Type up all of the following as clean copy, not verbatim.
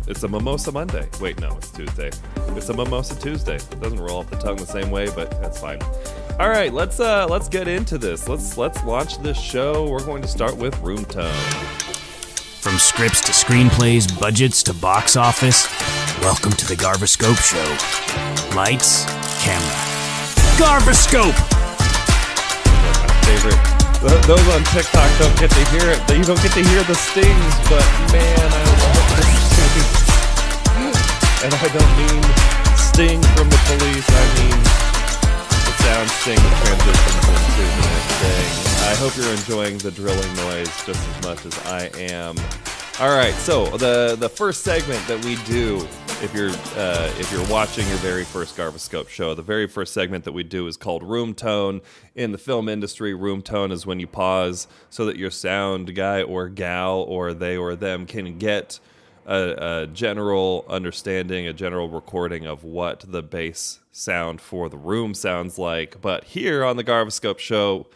It's a Mimosa Monday. Wait, no, it's Tuesday. It's a Mimosa Tuesday. It doesn't roll off the tongue the same way, but that's fine. All right, let's get into this. Let's launch this show. We're going to start with Room Tone. From scripts to screenplays, budgets to box office, welcome to the Garvescope show. Lights, camera, Garvescope! My favorite. Those on TikTok don't get to hear it. You don't get to hear the stings, but man, I love the stings. And I don't mean sting from the police. I mean the sound sting transitions into the sting. I hope you're enjoying the drilling noise just as much as I am. All right, so the first segment that we do, if you're watching your very first Garvescope show, the very first segment that we do is called Room Tone. In the film industry, room tone is when you pause so that your sound guy or gal or they or them can get a general understanding, a general recording of what the bass sound for the room sounds like. But here on the Garvescope show,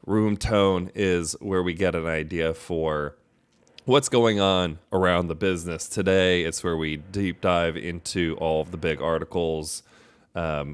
room tone is where we get an idea for what's going on around the business today. It's where we deep dive into all of the big articles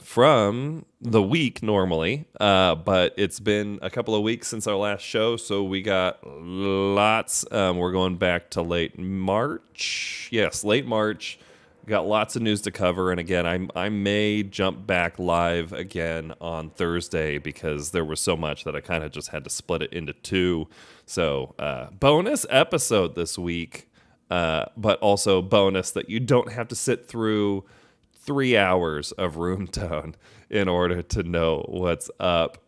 from the week normally, but it's been a couple of weeks since our last show, so we got lots. We're going back to late March. Yes, late March. Got lots of news to cover, and again, I may jump back live again on Thursday because there was so much that I kind of just had to split it into two. So bonus episode this week, but also bonus that you don't have to sit through 3 hours of room tone in order to know what's up.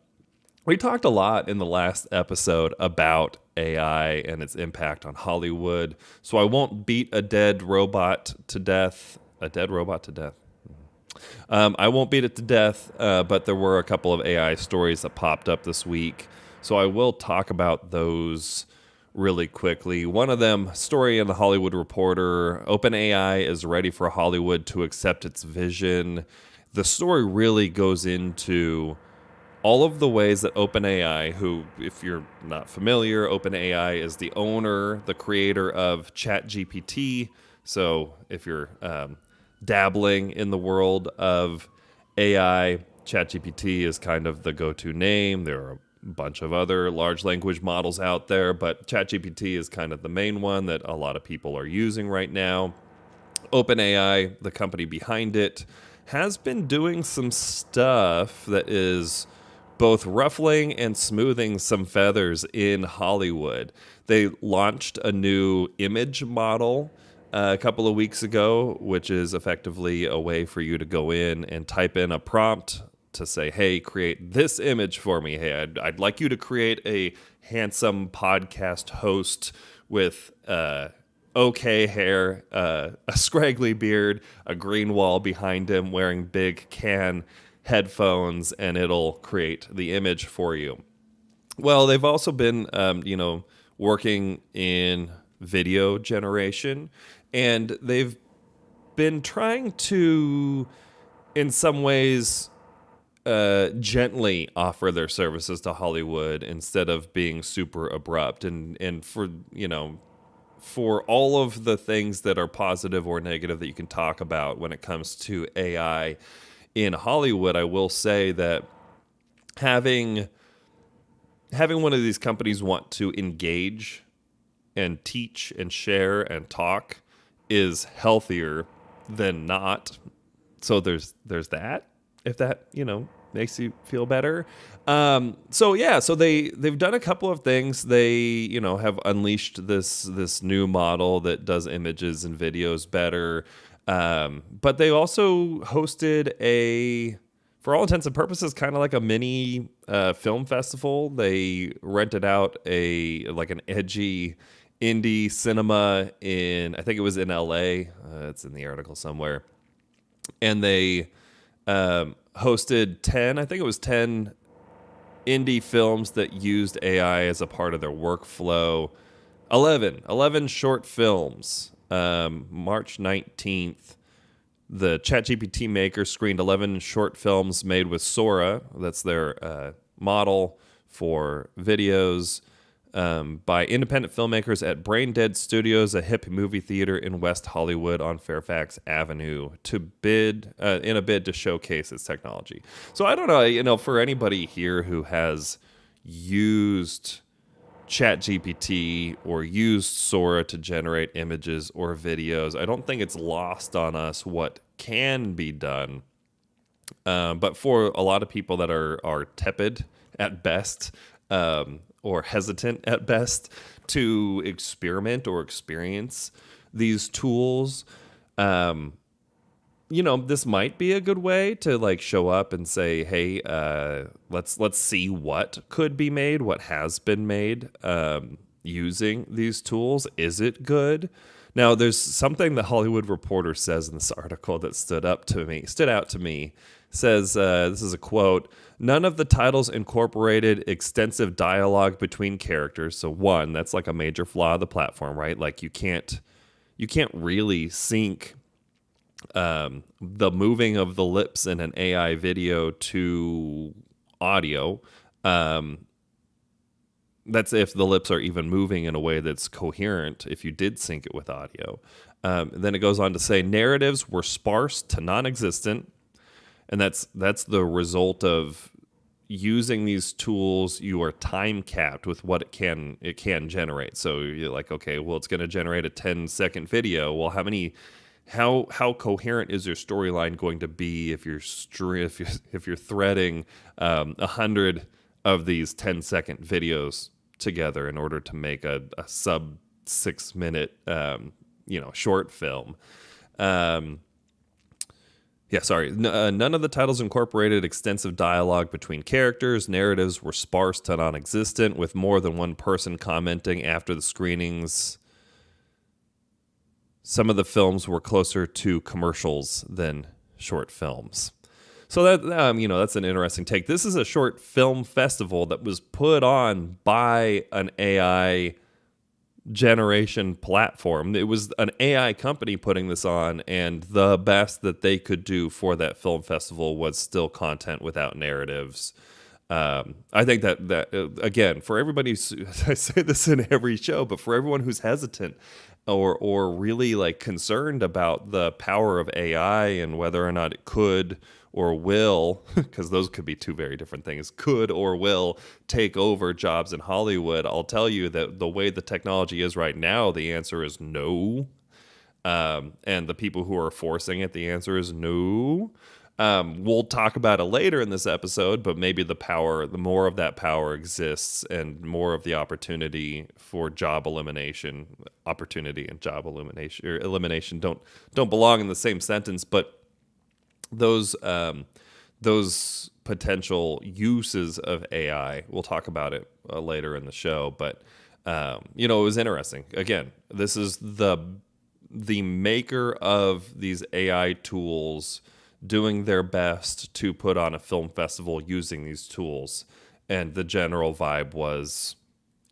We talked a lot in the last episode about AI and its impact on Hollywood, so I won't beat a dead robot to death. A dead robot to death. I won't beat it to death, but there were a couple of AI stories that popped up this week, so I will talk about those really quickly. One of them, story in the Hollywood Reporter, OpenAI is ready for Hollywood to accept its vision. The story really goes into all of the ways that OpenAI, who, if you're not familiar, OpenAI is the owner, the creator of ChatGPT. So if you're dabbling in the world of AI, ChatGPT is kind of the go-to name. There are a bunch of other large language models out there, but ChatGPT is kind of the main one that a lot of people are using right now. OpenAI, the company behind it, has been doing some stuff that is both ruffling and smoothing some feathers in Hollywood. They launched a new image model a couple of weeks ago, which is effectively a way for you to go in and type in a prompt to say, hey, create this image for me. Hey, I'd like you to create a handsome podcast host with okay hair, a scraggly beard, a green wall behind him, wearing big can headphones, and it'll create the image for you. Well, they've also been, working in video generation, and they've been trying to, in some ways, gently offer their services to Hollywood instead of being super abrupt. And for all of the things that are positive or negative that you can talk about when it comes to AI in Hollywood, I will say that having one of these companies want to engage and teach and share and talk is healthier than not. So there's that, if that, makes you feel better. So they've done a couple of things. They, have unleashed this new model that does images and videos better. But they also hosted for all intents and purposes, kind of like a mini film festival. They rented out an edgy indie cinema I think it was in LA. It's in the article somewhere. And they hosted 10 indie films that used AI as a part of their workflow. 11 short films. March 19th, the ChatGPT maker screened 11 short films made with Sora. That's their model for videos. by independent filmmakers at Brain Dead Studios, a hip movie theater in West Hollywood on Fairfax Avenue, to bid in a bid to showcase its technology. So I don't know, for anybody here who has used ChatGPT or used Sora to generate images or videos, I don't think it's lost on us what can be done. But for a lot of people that are tepid at best, or hesitant at best to experiment or experience these tools, this might be a good way to like show up and say, hey, let's see what could be made, what has been made using these tools. Is it good? Now, there's something the Hollywood Reporter says in this article that stood out to me. Says, this is a quote, "None of the titles incorporated extensive dialogue between characters." So one, that's like a major flaw of the platform, right? Like you can't really sync the moving of the lips in an AI video to audio. That's if the lips are even moving in a way that's coherent, if you did sync it with audio. Then it goes on to say narratives were sparse to non-existent. And that's the result of using these tools. You are time capped with what it can generate. So you're like, okay, well, it's going to generate a 10-second video. Well, how coherent is your storyline going to be if you're threading 100 of these 10-second videos together in order to make a sub 6 minute short film? None of the titles incorporated extensive dialogue between characters. Narratives were sparse to non-existent, with more than one person commenting after the screenings. Some of the films were closer to commercials than short films. So that that's an interesting take. This is a short film festival that was put on by an AI generation platform. It was an AI company putting this on, and the best that they could do for that film festival was still content without narratives. I think that again, for everybody, I say this in every show, but for everyone who's hesitant or really like concerned about the power of AI and whether or not it could or will, because those could be two very different things, could or will take over jobs in Hollywood, I'll tell you that the way the technology is right now, the answer is no. And the people who are forcing it, the answer is no. We'll talk about it later in this episode, but maybe the more of that power exists and more of the opportunity for job elimination, opportunity and job elimination or elimination don't belong in the same sentence, but those potential uses of AI, we'll talk about it later in the show. But it was interesting. Again, this is the maker of these AI tools doing their best to put on a film festival using these tools, and the general vibe was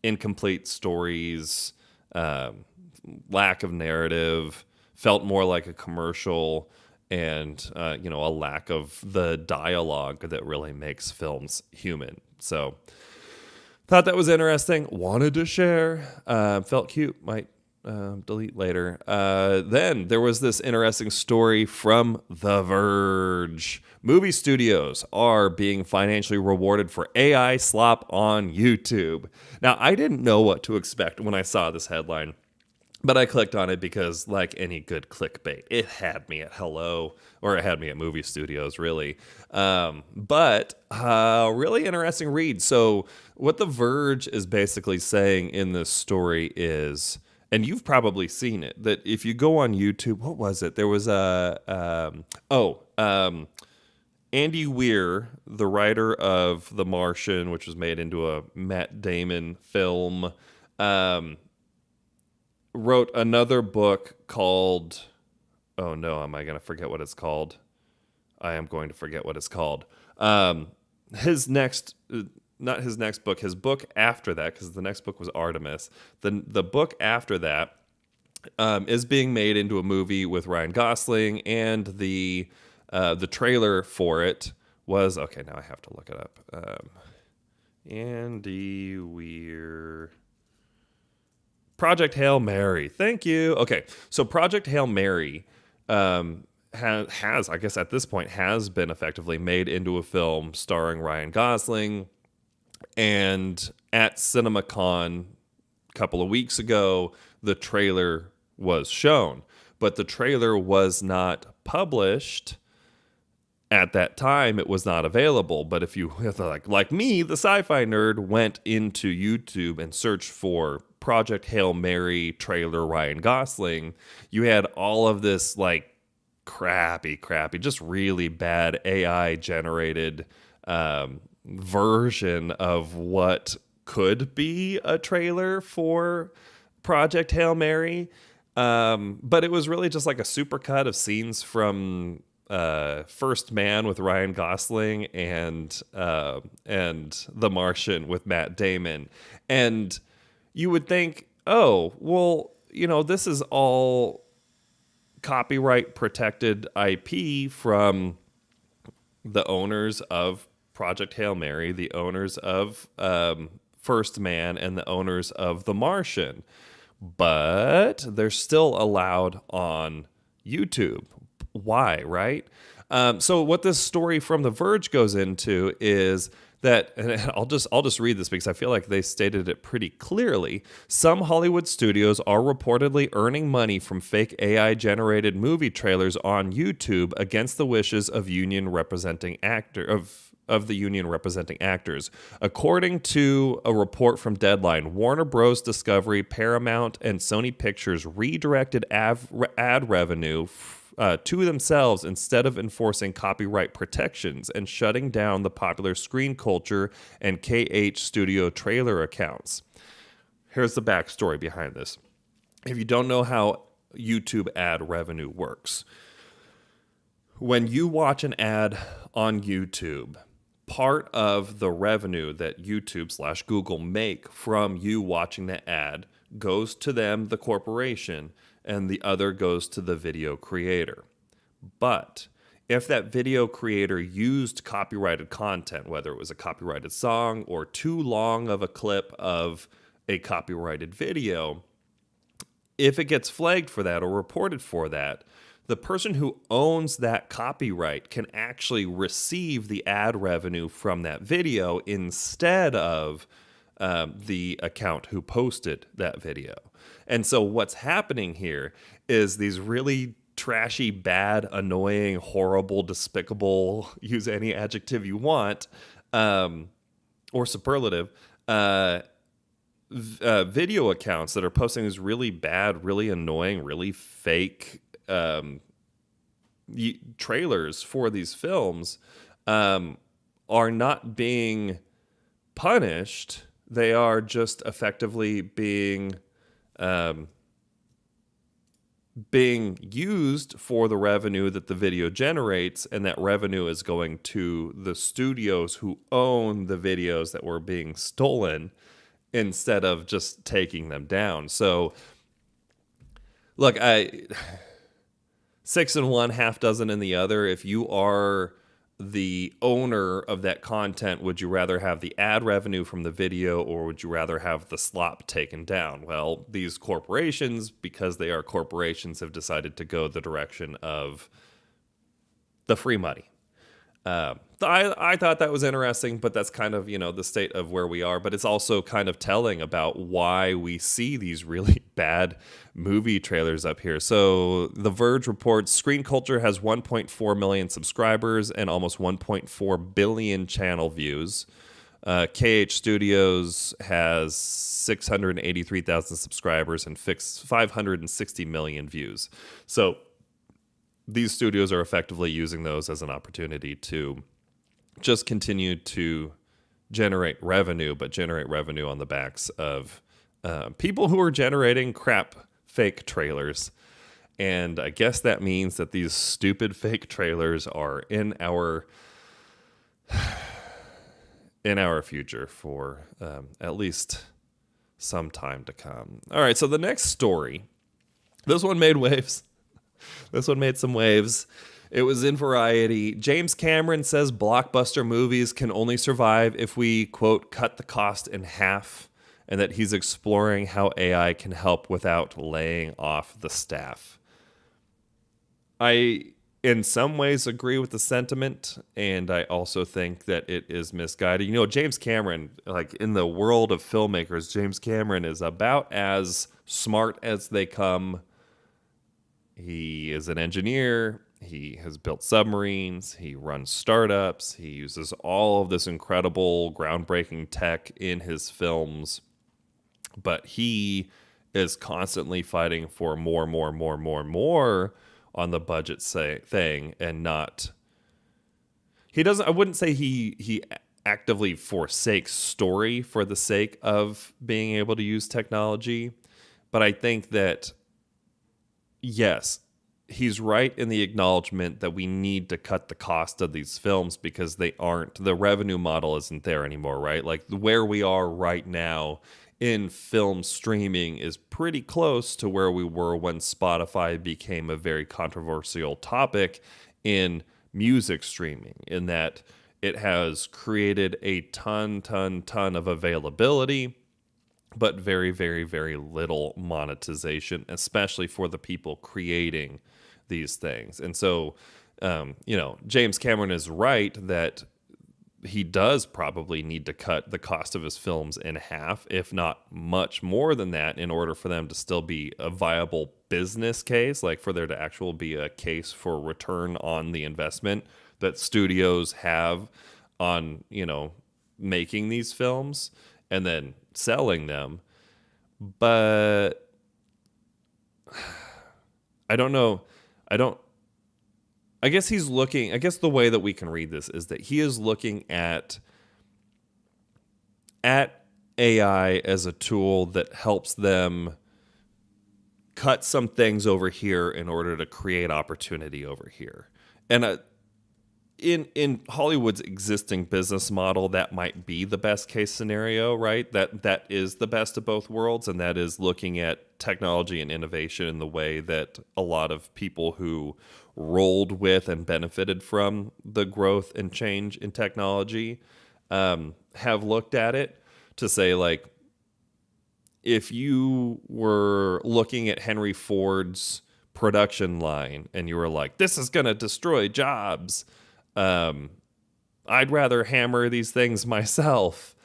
incomplete stories, lack of narrative, felt more like a commercial, and a lack of the dialogue that really makes films human. So thought that was interesting. Wanted to share. Felt cute. Might delete later. Then there was this interesting story from The Verge. Movie studios are being financially rewarded for AI slop on YouTube. Now, I didn't know what to expect when I saw this headline, but I clicked on it because, like any good clickbait, it had me at hello, or it had me at movie studios, really. But really interesting read. So what The Verge is basically saying in this story is, and you've probably seen it, that if you go on YouTube, what was it? There was Andy Weir, the writer of The Martian, which was made into a Matt Damon film, wrote another book called, oh no, am I going to forget what it's called? I am going to forget what it's called. His book after that, because the next book was Artemis. The book after that is being made into a movie with Ryan Gosling, and the trailer for it was, okay, now I have to look it up. Andy Weir Project Hail Mary. Thank you. Okay, so Project Hail Mary has, I guess at this point, has been effectively made into a film starring Ryan Gosling. And at CinemaCon a couple of weeks ago, the trailer was shown. But the trailer was not published. At that time, it was not available. But if you, like me, the sci-fi nerd, went into YouTube and searched for Project Hail Mary trailer Ryan Gosling, you had all of this like crappy, just really bad AI generated version of what could be a trailer for Project Hail Mary. But it was really just like a supercut of scenes from First Man with Ryan Gosling and The Martian with Matt Damon. And you would think, oh, well, this is all copyright protected IP from the owners of Project Hail Mary, the owners of First Man, and the owners of The Martian. But they're still allowed on YouTube. Why, right? So what this story from The Verge goes into is that, and I'll just read this because I feel like they stated it pretty clearly. Some Hollywood studios are reportedly earning money from fake AI-generated movie trailers on YouTube against the wishes of the union representing actors. According to a report from Deadline, Warner Bros. Discovery, Paramount, and Sony Pictures redirected ad revenue to themselves instead of enforcing copyright protections and shutting down the popular Screen Culture and KH Studio trailer accounts. Here's the backstory behind this. If you don't know how YouTube ad revenue works, when you watch an ad on YouTube, part of the revenue that YouTube / Google make from you watching the ad goes to them, the corporation, and the other goes to the video creator. But if that video creator used copyrighted content, whether it was a copyrighted song or too long of a clip of a copyrighted video, if it gets flagged for that or reported for that, the person who owns that copyright can actually receive the ad revenue from that video instead of the account who posted that video. And so what's happening here is these really trashy, bad, annoying, horrible, despicable, use any adjective you want, or superlative, video accounts that are posting these really bad, really annoying, really fake trailers for these films are not being punished. They are just effectively being used for the revenue that the video generates, and that revenue is going to the studios who own the videos that were being stolen instead of just taking them down. So, look, 6 in one, half dozen in the other. If you are the owner of that content, would you rather have the ad revenue from the video, or would you rather have the slop taken down? Well, these corporations, because they are corporations, have decided to go the direction of the free money. I thought that was interesting, but that's kind of, the state of where we are. But it's also kind of telling about why we see these really bad movie trailers up here. So The Verge reports Screen Culture has 1.4 million subscribers and almost 1.4 billion channel views. KH Studios has 683,000 subscribers and 560 million views. So these studios are effectively using those as an opportunity to just continue to generate revenue, but generate revenue on the backs of people who are generating crap fake trailers. And I guess that means that these stupid fake trailers are in our future for at least some time to come. All right, so the next story, this one made waves. This one made some waves. It was in Variety. James Cameron says blockbuster movies can only survive if we, quote, cut the cost in half. and that he's exploring how AI can help without laying off the staff. I, in some ways, agree with the sentiment, and I also think that it is misguided. You know, James Cameron, like in the world of filmmakers, James Cameron is about as smart as they come. He is an engineer. He has built submarines. He runs startups. He uses all of this incredible, groundbreaking tech in his films. But he is constantly fighting for more on the budget thing, and not. He doesn't. I wouldn't say he actively forsakes story for the sake of being able to use technology, but I think that yes, he's right in the acknowledgement that we need to cut the cost of these films because the revenue model isn't there anymore, right? Like where we are right now in film streaming is pretty close to where we were when Spotify became a very controversial topic in music streaming, in that it has created a ton of availability, but very little monetization, especially for the people creating these things. And so, James Cameron is right that he does probably need to cut the cost of his films in half, if not much more than that, in order for them to still be a viable business case, like for there to actually be a case for return on the investment that studios have on, making these films and then selling them. But I don't know. I guess the way that we can read this is that he is looking at AI as a tool that helps them cut some things over here in order to create opportunity over here. And in Hollywood's existing business model, that might be the best case scenario, right? That is the best of both worlds, and that is looking at technology and innovation in the way that a lot of people who rolled with and benefited from the growth and change in technology have looked at it, to say, like, if you were looking at Henry Ford's production line and you were like, this is going to destroy jobs, I'd rather hammer these things myself.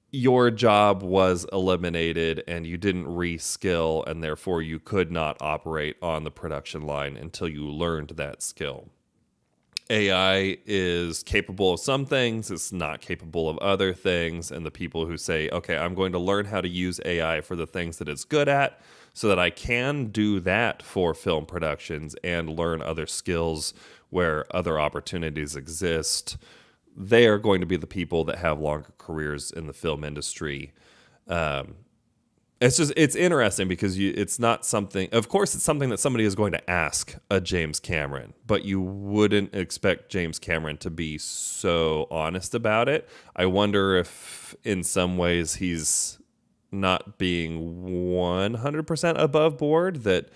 Your job was eliminated and you didn't reskill, and therefore you could not operate on the production line until you learned that skill. AI is capable of some things, it's not capable of other things, and the people who say, okay, I'm going to learn how to use AI for the things that it's good at so that I can do that for film productions and learn other skills where other opportunities exist, they are going to be the people that have longer careers in the film industry. It's interesting because it's not something, of course, it's something that somebody is going to ask a James Cameron, but you wouldn't expect James Cameron to be so honest about it. I wonder if in some ways he's not being 100% above board, that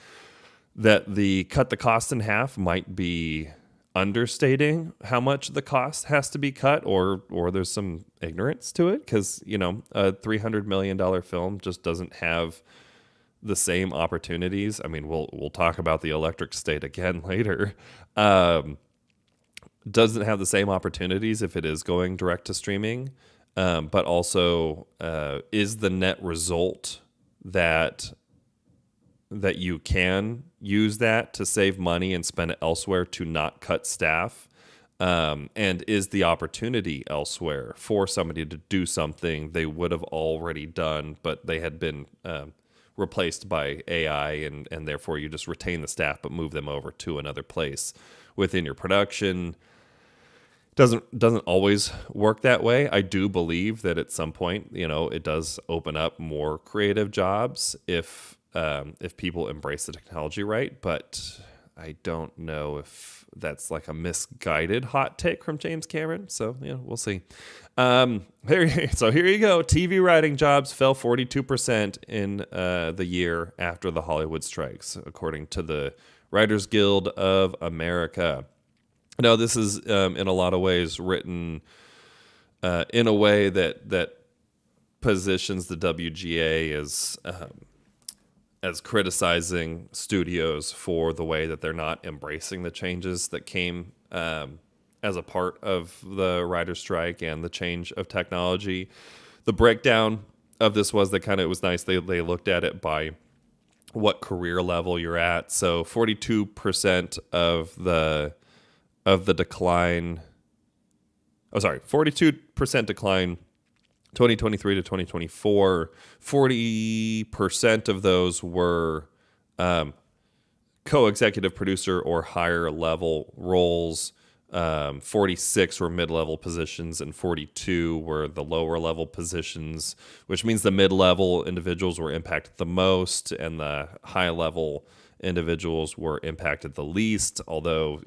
the cut the cost in half might be understating how much the cost has to be cut, or there's some ignorance to it, because a $300 million film just doesn't have the same opportunities. I mean, we'll talk about the electric state again later. Doesn't have the same opportunities if it is going direct to streaming, but also is the net result that you can use that to save money and spend it elsewhere to not cut staff, and is the opportunity elsewhere for somebody to do something they would have already done, but they had been replaced by AI, and therefore you just retain the staff but move them over to another place within your production. Doesn't always work that way. I do believe that at some point, it does open up more creative jobs if people embrace the technology right, but I don't know if that's like a misguided hot take from James Cameron. So, we'll see. Here you go. TV writing jobs fell 42% in the year after the Hollywood strikes, according to the Writers Guild of America. Now, this is in a lot of ways written in a way that positions the WGA as criticizing studios for the way that they're not embracing the changes that came as a part of the writer's strike and the change of technology. The breakdown of this was that it was nice. They looked at it by what career level you're at. So 42% of the decline. 42% decline 2023 to 2024. 40% of those were co-executive producer or higher level roles. 46 were mid-level positions and 42 were the lower level positions, which means the mid-level individuals were impacted the most and the high-level individuals were impacted the least, although,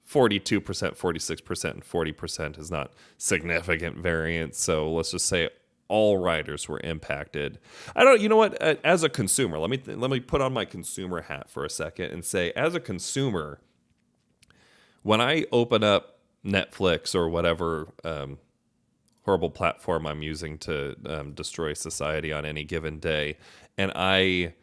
42%, 46%, and 40% is not significant variance. So let's just say all writers were impacted. You know what? As a consumer, let me put on my consumer hat for a second and say, as a consumer, when I open up Netflix or whatever horrible platform I'm using to destroy society on any given day, and I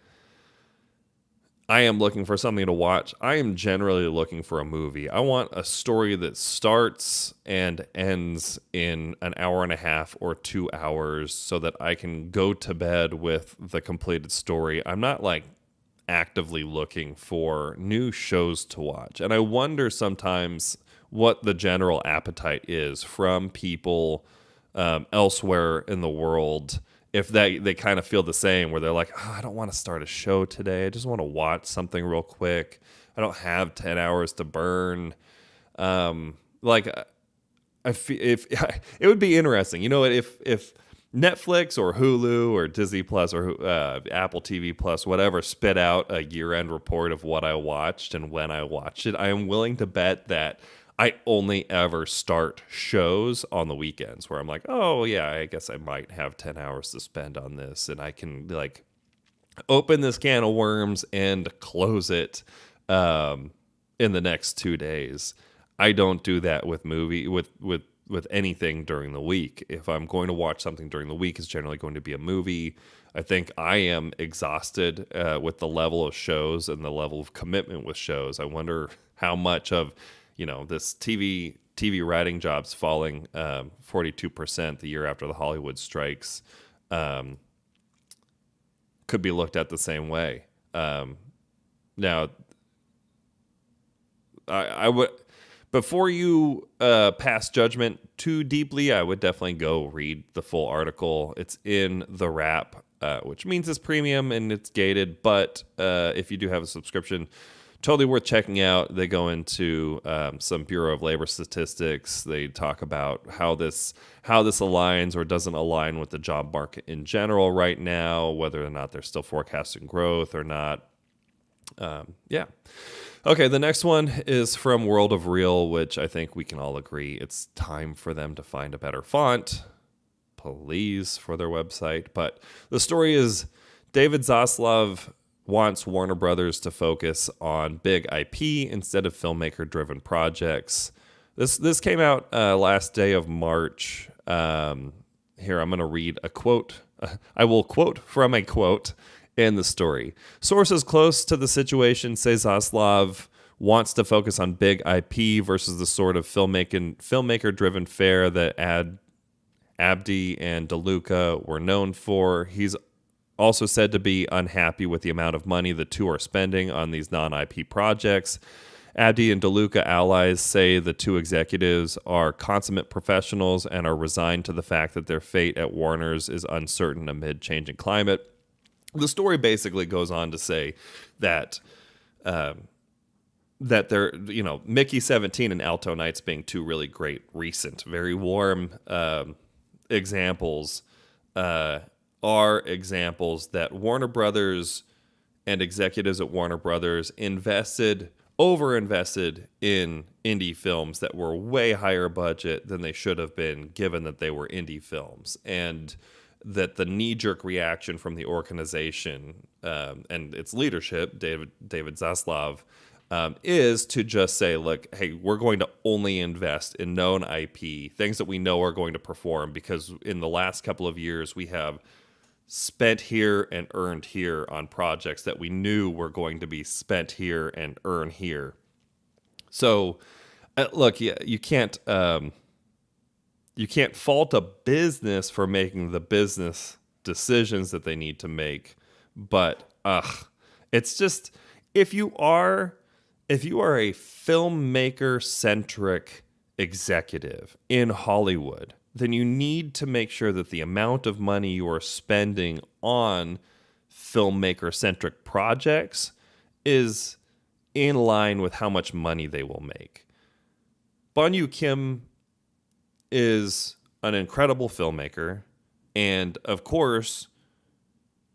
am looking for something to watch, I am generally looking for a movie. I want a story that starts and ends in an hour and a half or 2 hours so that I can go to bed with the completed story. I'm not actively looking for new shows to watch. And I wonder sometimes what the general appetite is from people elsewhere in the world, if they kind of feel the same, where they're like, I don't want to start a show today. I just want to watch something real quick. I don't have 10 hours to burn. If it would be interesting, if Netflix or Hulu or Disney Plus or Apple TV Plus, whatever, spit out a year-end report of what I watched and when I watched it, I am willing to bet that I only ever start shows on the weekends where I'm like, oh yeah, I guess I might have 10 hours to spend on this, and I can open this can of worms and close it in the next 2 days. I don't do that with with anything during the week. If I'm going to watch something during the week, it's generally going to be a movie. I think I am exhausted with the level of shows and the level of commitment with shows. I wonder how much of, this TV writing jobs falling 42% the year after the Hollywood strikes could be looked at the same way. Now, I would... Before you pass judgment too deeply, I would definitely go read the full article. It's in the wrap, which means it's premium and it's gated. But if you do have a subscription, totally worth checking out. They go into some Bureau of Labor statistics. They talk about how this aligns or doesn't align with the job market in general right now, whether or not they're still forecasting growth or not. Yeah. Okay, the next one is from World of Real, which I think we can all agree it's time for them to find a better font, please, for their website. But the story is David Zaslav wants Warner Brothers to focus on big IP instead of filmmaker-driven projects. This came out last day of March. Here, I'm going to read a quote. I will quote from a quote in the story. Sources close to the situation say Zaslav wants to focus on big IP versus the sort of filmmaker-driven fare that Abdi and DeLuca were known for. He's also said to be unhappy with the amount of money the two are spending on these non-IP projects. Abdi and DeLuca allies say the two executives are consummate professionals and are resigned to the fact that their fate at Warner's is uncertain amid changing climate. The story basically goes on to say that they're, Mickey 17 and Alto Nights being two really great, recent, very warm examples are examples that Warner Brothers and executives at Warner Brothers over-invested in indie films that were way higher budget than they should have been, given that they were indie films. And that the knee-jerk reaction from the organization and its leadership, David Zaslav, is to just say, look, hey, we're going to only invest in known IP, things that we know are going to perform, because in the last couple of years, we have spent here and earned here on projects that we knew were going to be spent here and earn here. So, look, you can't fault a business for making the business decisions that they need to make, but it's just, if you are a filmmaker centric executive in Hollywood, then you need to make sure that the amount of money you are spending on filmmaker centric projects is in line with how much money they will make. Banyu Kim is an incredible filmmaker, and of course,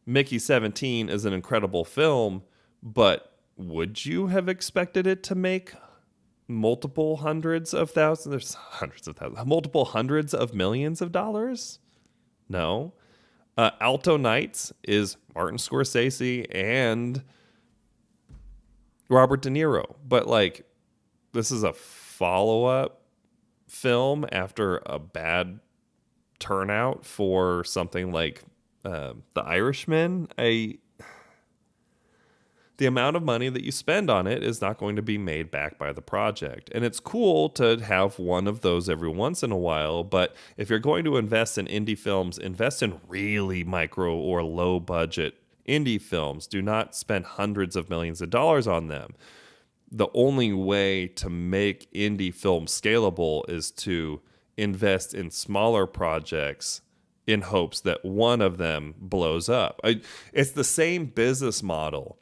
Mickey 17 is an incredible film, but would you have expected it to make multiple hundreds of millions of dollars? No. Alto Nights is Martin Scorsese and Robert De Niro, but like, this is a follow-up film after a bad turnout for something like The Irishman. The amount of money that you spend on it is not going to be made back by the project. And it's cool to have one of those every once in a while, but if you're going to invest in indie films, invest in really micro or low budget indie films. Do not spend hundreds of millions of dollars on them. The only way to make indie films scalable is to invest in smaller projects in hopes that one of them blows up. It's the same business model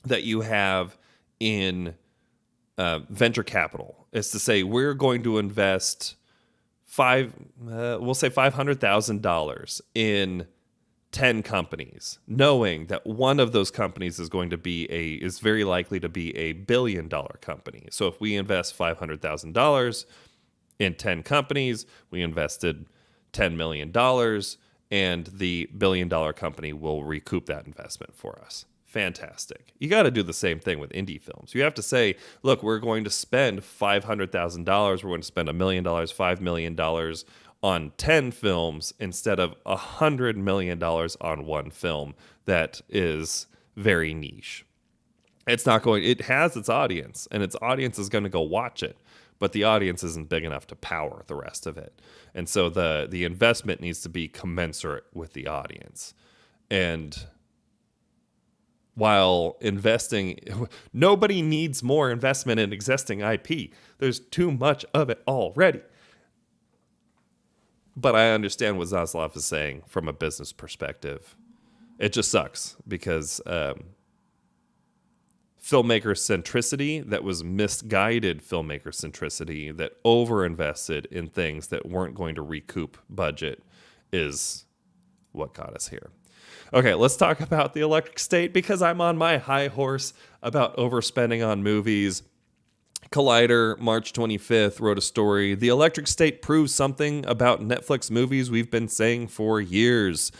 that you have in venture capital. It's to say, we're going to invest $500,000 in 10 companies, knowing that one of those companies is very likely to be $1 billion company. So if we invest $500,000 in 10 companies, we invested $10 million, and the $1 billion company will recoup that investment for us. Fantastic. You got to do the same thing with indie films. You have to say, look, we're going to spend $500,000. We're going to spend $1 million, $5 million on 10 films instead of $100 million on one film that is very niche. It has its audience, and its audience is going to go watch it, but the audience isn't big enough to power the rest of it. And so the investment needs to be commensurate with the audience. And while investing, nobody needs more investment in existing IP. There's too much of it already. But I understand what Zaslav is saying from a business perspective. It just sucks because filmmaker centricity that was misguided filmmaker centricity that overinvested in things that weren't going to recoup budget is what got us here. Okay, let's talk about The Electric State, because I'm on my high horse about overspending on movies. Collider, March 25th, wrote a story. The Electric State proves something about Netflix movies we've been saying for years.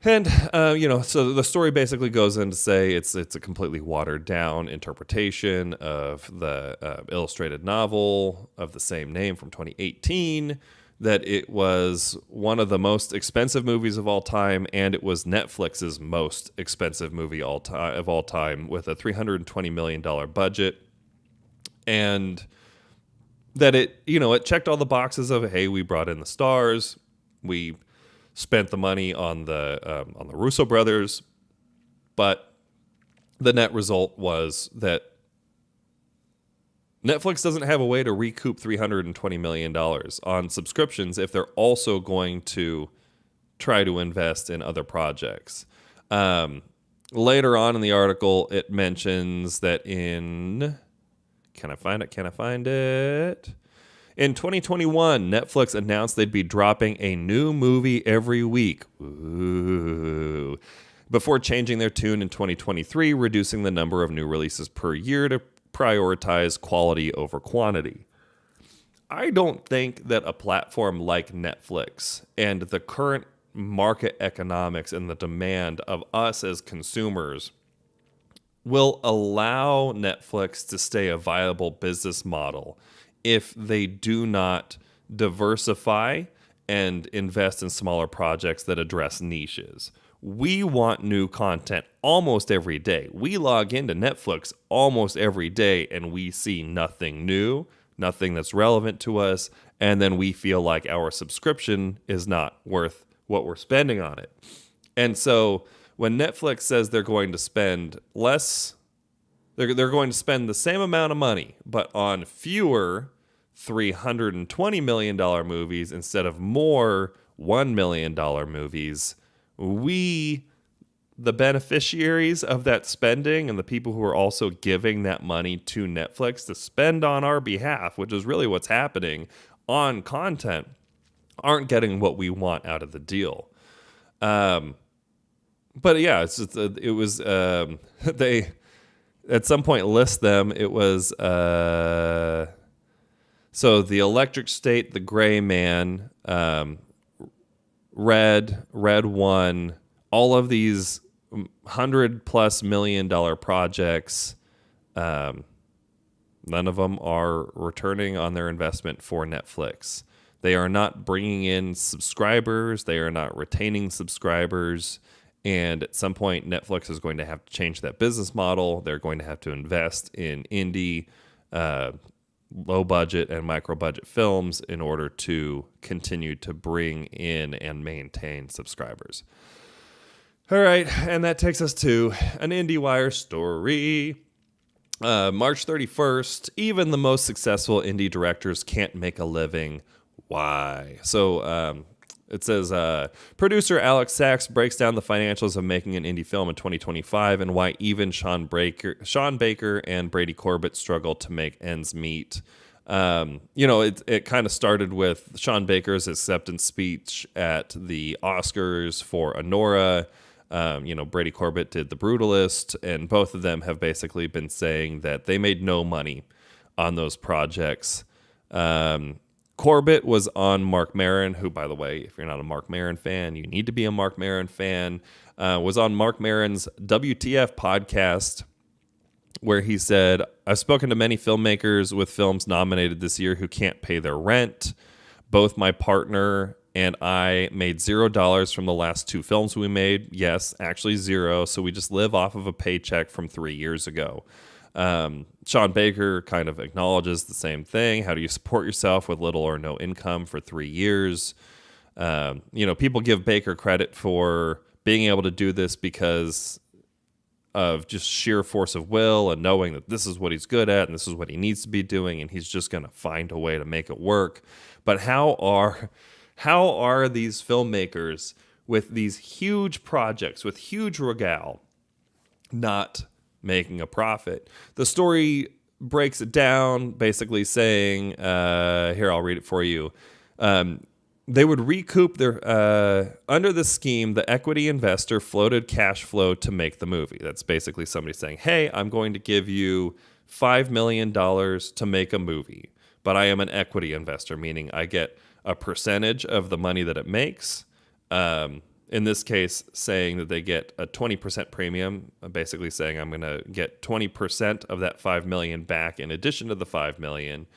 And, so the story basically goes in to say it's a completely watered down interpretation of the illustrated novel of the same name from 2018, that it was one of the most expensive movies of all time, and it was Netflix's most expensive movie of all time with a $320 million budget. And that it checked all the boxes of, hey, we brought in the stars, we spent the money on the Russo brothers, but the net result was that Netflix doesn't have a way to recoup $320 million on subscriptions if they're also going to try to invest in other projects. Later on in the article, it mentions that in... Can I find it? In 2021, Netflix announced they'd be dropping a new movie every week. Ooh. Before changing their tune in 2023, reducing the number of new releases per year to prioritize quality over quantity. I don't think that a platform like Netflix and the current market economics and the demand of us as consumers will allow Netflix to stay a viable business model if they do not diversify and invest in smaller projects that address niches. We want new content almost every day. We log into Netflix almost every day and we see nothing new, nothing that's relevant to us, and then we feel like our subscription is not worth what we're spending on it. And so when Netflix says they're going to spend less, they're going to spend the same amount of money, but on fewer $320 million movies instead of more $1 million movies, we, the beneficiaries of that spending and the people who are also giving that money to Netflix to spend on our behalf, which is really what's happening on content, aren't getting what we want out of the deal. But yeah, it's just, it was they at some point list them. It was so the Electric State, the Gray Man, Red One, all of these $100+ million projects. None of them are returning on their investment for Netflix. They are not bringing in subscribers. They are not retaining subscribers. And at some point, Netflix is going to have to change that business model. They're going to have to invest in indie, low budget and micro budget films in order to continue to bring in and maintain subscribers. All right. And that takes us to an IndieWire story. March 31st, even the most successful indie directors can't make a living. Why? So it says, producer Alex Sachs breaks down the financials of making an indie film in 2025 and why even Sean Baker and Brady Corbett struggle to make ends meet. It kind of started with Sean Baker's acceptance speech at the Oscars for Anora. Brady Corbett did The Brutalist, and both of them have basically been saying that they made no money on those projects. Corbett was on Mark Maron, who, by the way, if you're not a Mark Maron fan, you need to be a Mark Maron fan, was on Mark Maron's WTF podcast, where he said, I've spoken to many filmmakers with films nominated this year who can't pay their rent. Both my partner and I made $0 from the last 2 films we made. Yes, actually 0. So we just live off of a paycheck from 3 years ago. Sean Baker kind of acknowledges the same thing. How do you support yourself with little or no income for 3 years? People give Baker credit for being able to do this because of just sheer force of will and knowing that this is what he's good at and this is what he needs to be doing, and he's just going to find a way to make it work. But how are these filmmakers with these huge projects, with huge regale, not making a profit? The story breaks it down, basically saying, here, I'll read it for you. They would recoup their, under the scheme, the equity investor floated cash flow to make the movie. That's basically somebody saying, hey, I'm going to give you $5 million to make a movie, but I am an equity investor, meaning I get a percentage of the money that it makes. In this case, saying that they get a 20% premium, basically saying I'm going to get 20% of that $5 million back in addition to the $5 million.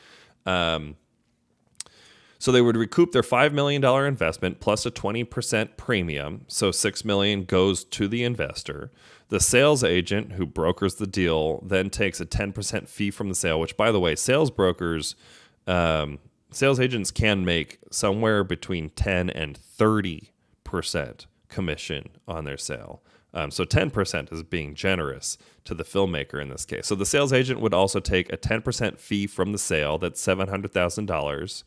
So they would recoup their $5 million investment plus a 20% premium. So $6 million goes to the investor. The sales agent who brokers the deal then takes a 10% fee from the sale, which, by the way, sales agents can make somewhere between 10 and 30% commission on their sale. So 10% is being generous to the filmmaker in this case. So the sales agent would also take a 10% fee from the sale. That's $700,000.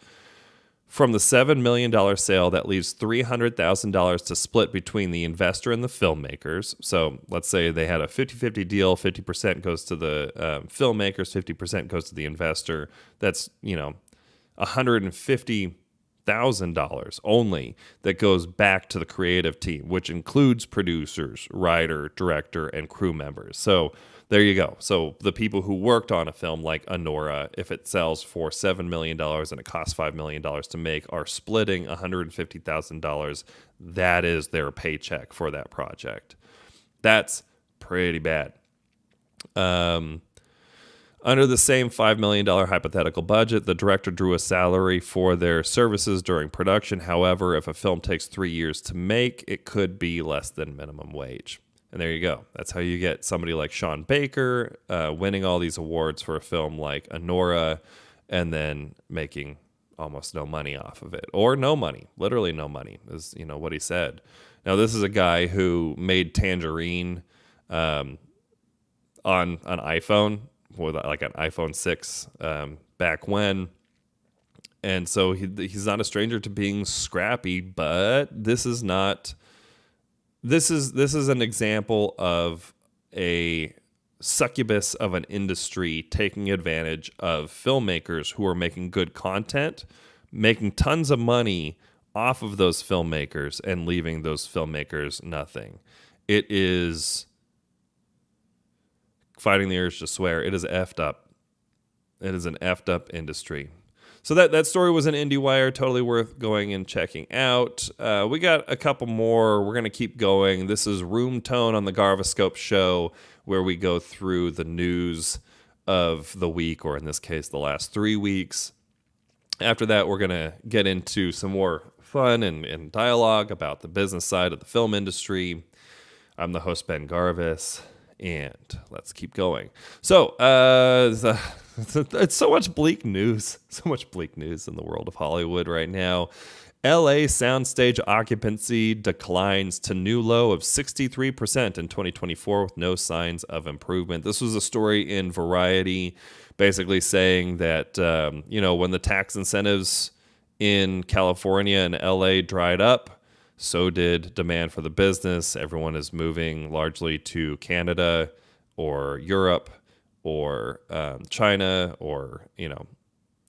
From the $7 million sale, that leaves $300,000 to split between the investor and the filmmakers. So let's say they had a 50-50 deal. 50% goes to the filmmakers, 50% goes to the investor. That's, $150,000 only that goes back to the creative team, which includes producers, writer, director, and crew members. So there you go. So the people who worked on a film like Anora, if it sells for $7 million and it costs $5 million to make, are splitting $150,000. That is their paycheck for that project. That's pretty bad. Under the same $5 million hypothetical budget, the director drew a salary for their services during production. However, if a film takes 3 years to make, it could be less than minimum wage. And there you go. That's how you get somebody like Sean Baker winning all these awards for a film like Anora and then making almost no money off of it. Or no money. Literally no money is, what he said. Now, this is a guy who made Tangerine on an iPhone, with like an iPhone 6 back when. And so he's not a stranger to being scrappy, but this is an example of a succubus of an industry taking advantage of filmmakers who are making good content, making tons of money off of those filmmakers and leaving those filmmakers nothing. It is fighting the urge to swear. It is effed up. It is an effed up industry. So that story was an IndieWire, totally worth going and checking out. We got a couple more. We're going to keep going. This is Room Tone on the Garvescope show, where we go through the news of the week, or in this case, the last 3 weeks. After that, we're going to get into some more fun and dialogue about the business side of the film industry. I'm the host, Ben Garvis. And let's keep going. So, it's so much bleak news. So much bleak news in the world of Hollywood right now. LA soundstage occupancy declines to new low of 63% in 2024 with no signs of improvement. This was a story in Variety basically saying that, when the tax incentives in California and LA dried up, so did demand for the business. Everyone is moving largely to Canada or Europe or China or,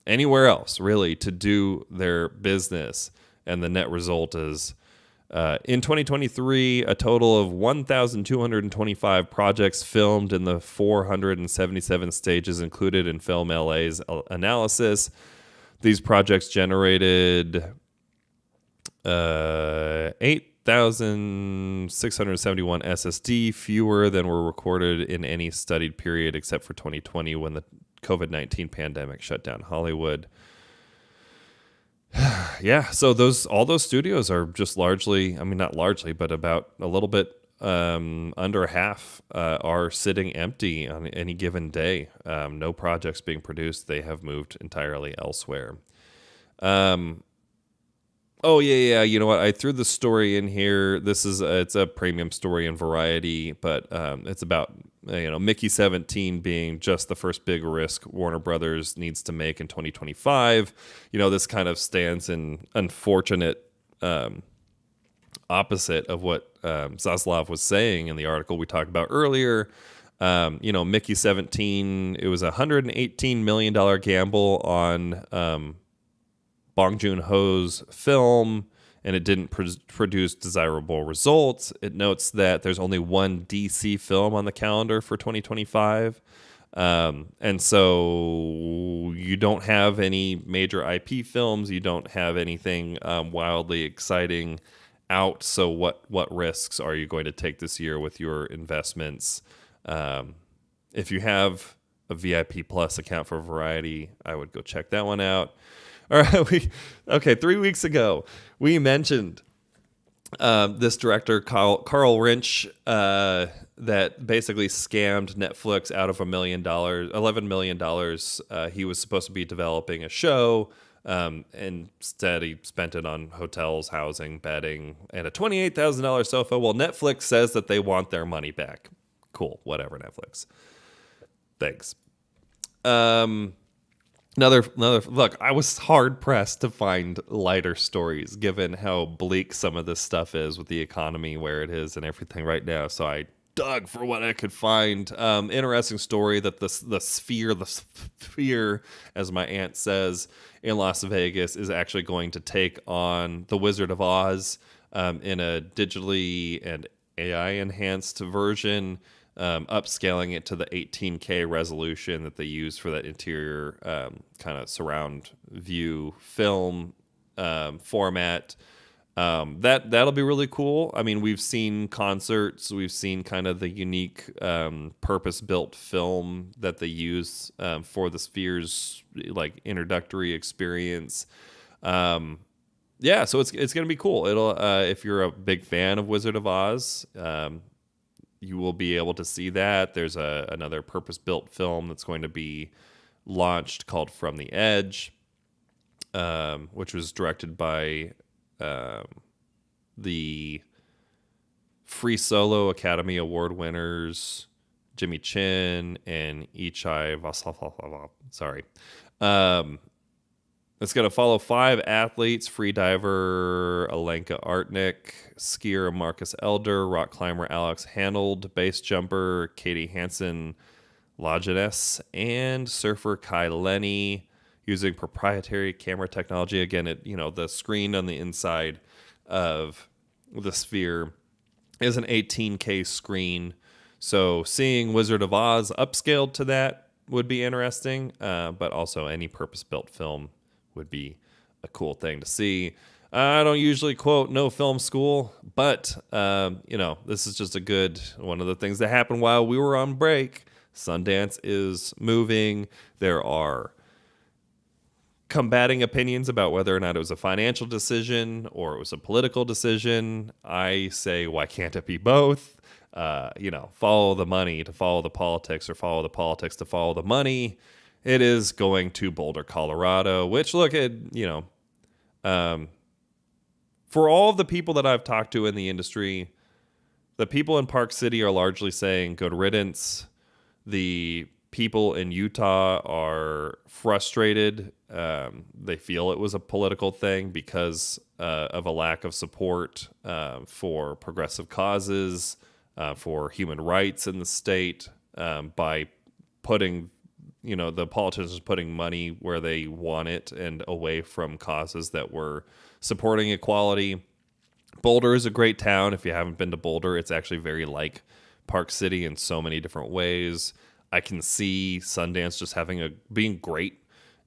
anywhere else really to do their business. And the net result is in 2023, a total of 1,225 projects filmed in the 477 stages included in Film LA's analysis. These projects generated 8,671 SSD, fewer than were recorded in any studied period except for 2020 when the COVID-19 pandemic shut down Hollywood. Yeah, so all those studios are just largely, not largely, but about a little bit under half are sitting empty on any given day. No projects being produced. They have moved entirely elsewhere. Oh, yeah. You know what? I threw the story in here. It's a premium story in Variety, but it's about, Mickey 17 being just the first big risk Warner Brothers needs to make in 2025. This kind of stands in unfortunate opposite of what Zaslav was saying in the article we talked about earlier. Mickey 17, it was a $118 million gamble on Bong Joon-ho's film, and it didn't produce desirable results. It notes that there's only one DC film on the calendar for 2025. And so you don't have any major IP films. You don't have anything wildly exciting out. So what risks are you going to take this year with your investments? If you have a VIP Plus account for Variety, I would go check that one out. All right, 3 weeks ago, we mentioned this director, Carl Rinch, that basically scammed Netflix out of $11 million. He was supposed to be developing a show, and instead he spent it on hotels, housing, bedding, and a $28,000 sofa. Well, Netflix says that they want their money back. Cool, whatever, Netflix. Thanks. Another look, I was hard pressed to find lighter stories given how bleak some of this stuff is with the economy where it is and everything right now. So I dug for what I could find. Interesting story that the sphere, as my aunt says, in Las Vegas is actually going to take on The Wizard of Oz in a digitally and AI enhanced version. Upscaling it to the 18K resolution that they use for that interior kind of surround view film format. That'll be really cool. I mean, we've seen concerts, we've seen kind of the unique purpose-built film that they use for the Sphere's like introductory experience. Yeah, so it's gonna be cool. It'll if you're a big fan of Wizard of Oz, you will be able to see that. There's another purpose-built film that's going to be launched called From the Edge, which was directed by the Free Solo Academy Award winners Jimmy Chin and Ichai Vaslav. Sorry. It's going to follow 5 athletes: free diver Alenka Artnik, skier Marcus Elder, rock climber Alex Hanold, base jumper Katie Hansen Lajeunesse, and surfer Kai Lenny, using proprietary camera technology. Again, the screen on the inside of the Sphere is an 18K screen. So seeing Wizard of Oz upscaled to that would be interesting, but also any purpose-built film would be a cool thing to see. I don't usually quote no film school, but this is just one of the things that happened while we were on break. Sundance is moving. There are combating opinions about whether or not it was a financial decision or it was a political decision. I say, why can't it be both? Follow the money to follow the politics, or follow the politics to follow the money. It is going to Boulder, Colorado, which, look at, for all of the people that I've talked to in the industry, the people in Park City are largely saying good riddance. The people in Utah are frustrated. They feel it was a political thing because of a lack of support for progressive causes, for human rights in the state, by putting, the politicians putting money where they want it and away from causes that were supporting equality. Boulder is a great town. If you haven't been to Boulder, it's actually very like Park City in so many different ways. I can see Sundance just being great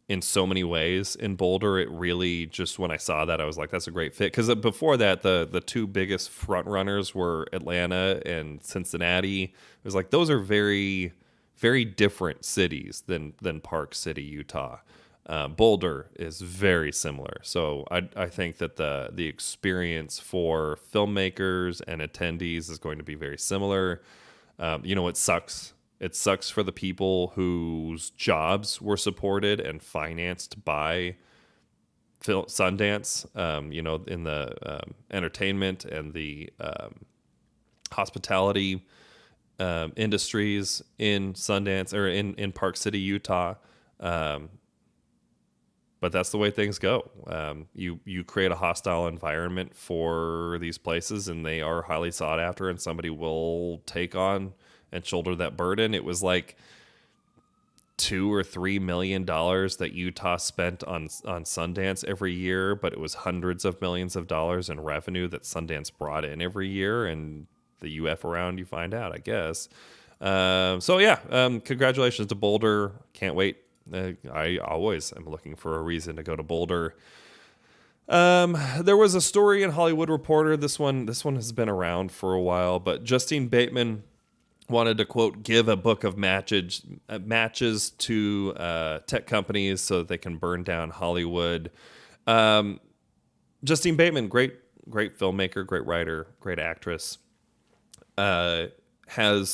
in so many ways. In Boulder, it really just, when I saw that, I was like, that's a great fit. Because before that, the 2 biggest front runners were Atlanta and Cincinnati. It was like, those are very, very different cities than Park City, Utah. Boulder is very similar. So I think that the experience for filmmakers and attendees is going to be very similar. It sucks. It sucks for the people whose jobs were supported and financed by Sundance, in the entertainment and the hospitality industries in Sundance, or in Park City, Utah. But that's the way things go. You create a hostile environment for these places, and they are highly sought after, and somebody will take on and shoulder that burden. It was like $2 or $3 million that Utah spent on Sundance every year, but it was hundreds of millions of dollars in revenue that Sundance brought in every year. And the UF around, you find out, I guess. Congratulations to Boulder. Can't wait. I always am looking for a reason to go to Boulder. There was a story in Hollywood Reporter. This one has been around for a while, but Justine Bateman wanted to, quote, give a book of matches to tech companies so that they can burn down Hollywood. Justine Bateman, great filmmaker, great writer, great actress, has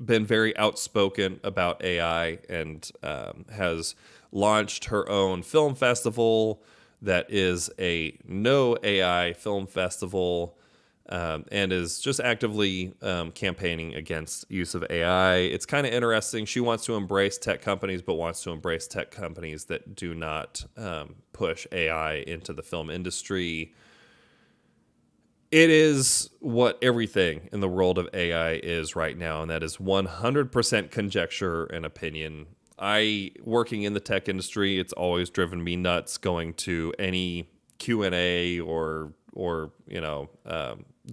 been very outspoken about AI and has launched her own film festival that is a no AI film festival. And is just actively campaigning against use of AI. It's kind of interesting. She wants to embrace tech companies, but wants to embrace tech companies that do not push AI into the film industry. It is what everything in the world of AI is right now, and that is 100% conjecture and opinion. Working in the tech industry, it's always driven me nuts going to any Q&A or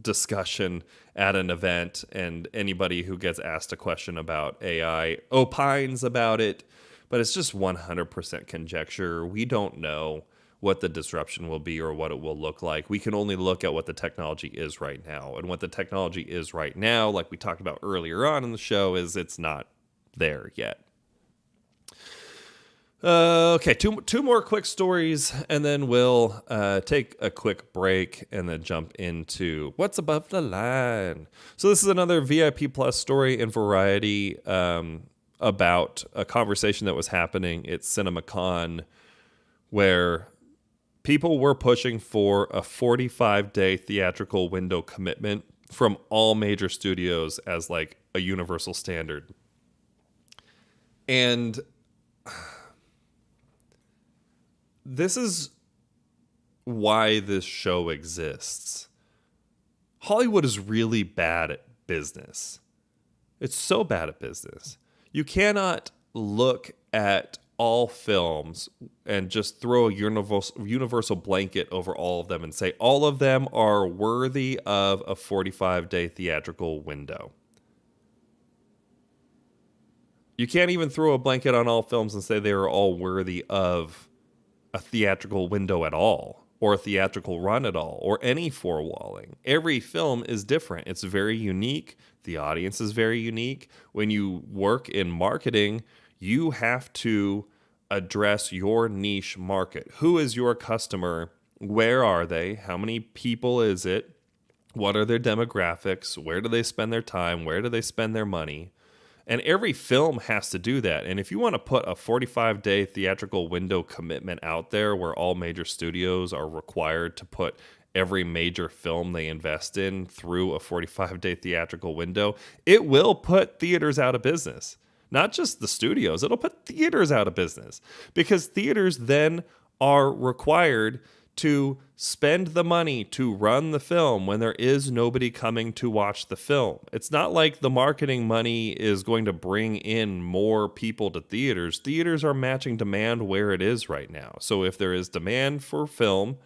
discussion at an event, and anybody who gets asked a question about AI opines about it, but it's just 100% conjecture. We don't know what the disruption will be or what it will look like. We can only look at what the technology is right now. And what the technology is right now, like we talked about earlier on in the show, is it's not there yet. Okay, two more quick stories, and then we'll take a quick break and then jump into what's above the line. So this is another VIP Plus story in Variety about a conversation that was happening at CinemaCon where people were pushing for a 45-day theatrical window commitment from all major studios as like a universal standard. And this is why this show exists. Hollywood is really bad at business. It's so bad at business. You cannot look at all films and just throw a universal blanket over all of them and say all of them are worthy of a 45-day theatrical window. You can't even throw a blanket on all films and say they are all worthy of a theatrical window at all, or a theatrical run at all, or any four-walling. Every film is different. It's very unique. The audience is very unique. When you work in marketing, you have to address your niche market. Who is your customer? Where are they? How many people is it? What are their demographics? Where do they spend their time? Where do they spend their money? And every film has to do that. And if you want to put a 45-day theatrical window commitment out there where all major studios are required to put every major film they invest in through a 45-day theatrical window, it will put theaters out of business. Not just the studios, it'll put theaters out of business. Because theaters then are required to spend the money to run the film when there is nobody coming to watch the film. It's not like the marketing money is going to bring in more people to theaters. Theaters are matching demand where it is right now. So if there is demand for film,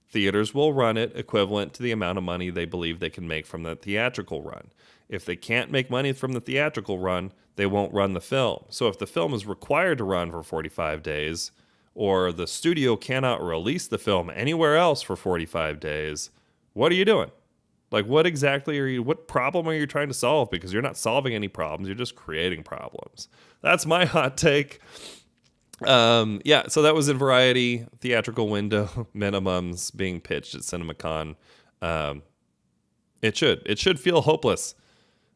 theaters will run it equivalent to the amount of money they believe they can make from the theatrical run. If they can't make money from the theatrical run, they won't run the film. So if the film is required to run for 45 days, or the studio cannot release the film anywhere else for 45 days, what are you doing? Like, what problem are you trying to solve? Because you're not solving any problems, you're just creating problems. That's my hot take. So that was in Variety, theatrical window minimums being pitched at CinemaCon. It should feel hopeless.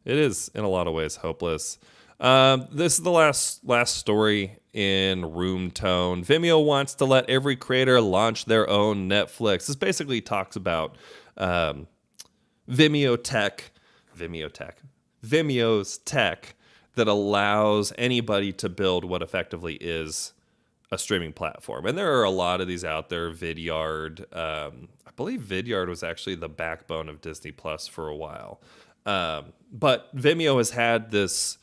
It is, in a lot of ways, hopeless. This is the last story in room tone. Vimeo wants to let every creator launch their own Netflix. This basically talks about Vimeo's tech that allows anybody to build what effectively is a streaming platform. And there are a lot of these out there. Vidyard, I believe Vidyard was actually the backbone of Disney Plus for a while. But Vimeo has had this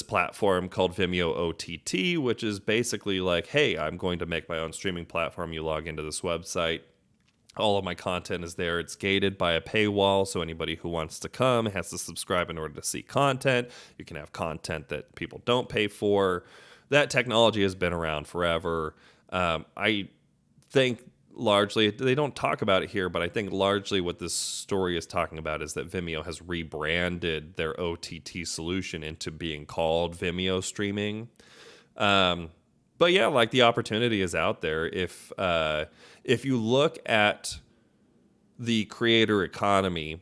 platform called Vimeo OTT, which is basically like, hey, I'm going to make my own streaming platform. You log into this website. All of my content is there. It's gated by a paywall, so anybody who wants to come has to subscribe in order to see content. You can have content that people don't pay for. That technology has been around forever. I think largely, they don't talk about it here, but I think largely what this story is talking about is that Vimeo has rebranded their OTT solution into being called Vimeo Streaming. But yeah, like, the opportunity is out there. If you look at the creator economy,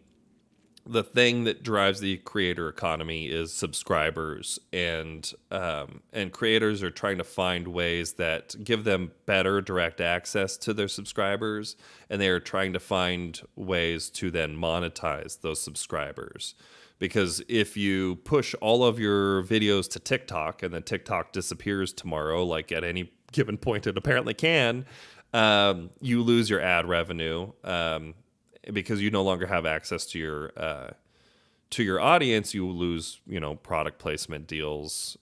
the thing that drives the creator economy is subscribers, and creators are trying to find ways that give them better direct access to their subscribers, and they are trying to find ways to then monetize those subscribers. Because if you push all of your videos to TikTok and then TikTok disappears tomorrow, like at any given point it apparently can, you lose your ad revenue, because you no longer have access to to your audience, you lose, product placement deals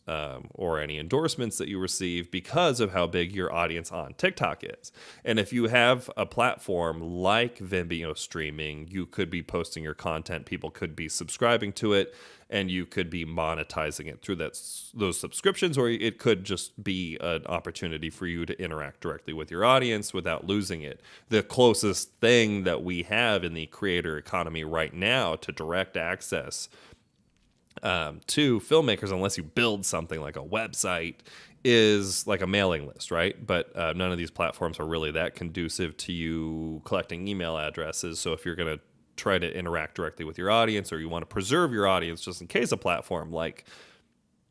or any endorsements that you receive because of how big your audience on TikTok is. And if you have a platform like Vimeo streaming, you could be posting your content, people could be subscribing to it, and you could be monetizing it through those subscriptions, or it could just be an opportunity for you to interact directly with your audience without losing it. The closest thing that we have in the creator economy right now to direct access to filmmakers, unless you build something like a website, is like a mailing list, right? But none of these platforms are really that conducive to you collecting email addresses. So if you're going to try to interact directly with your audience, or you want to preserve your audience just in case a platform like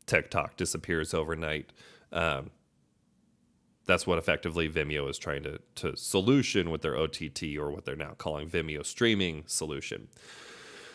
TikTok disappears overnight, that's what effectively Vimeo is trying to solution with their OTT, or what they're now calling Vimeo streaming solution.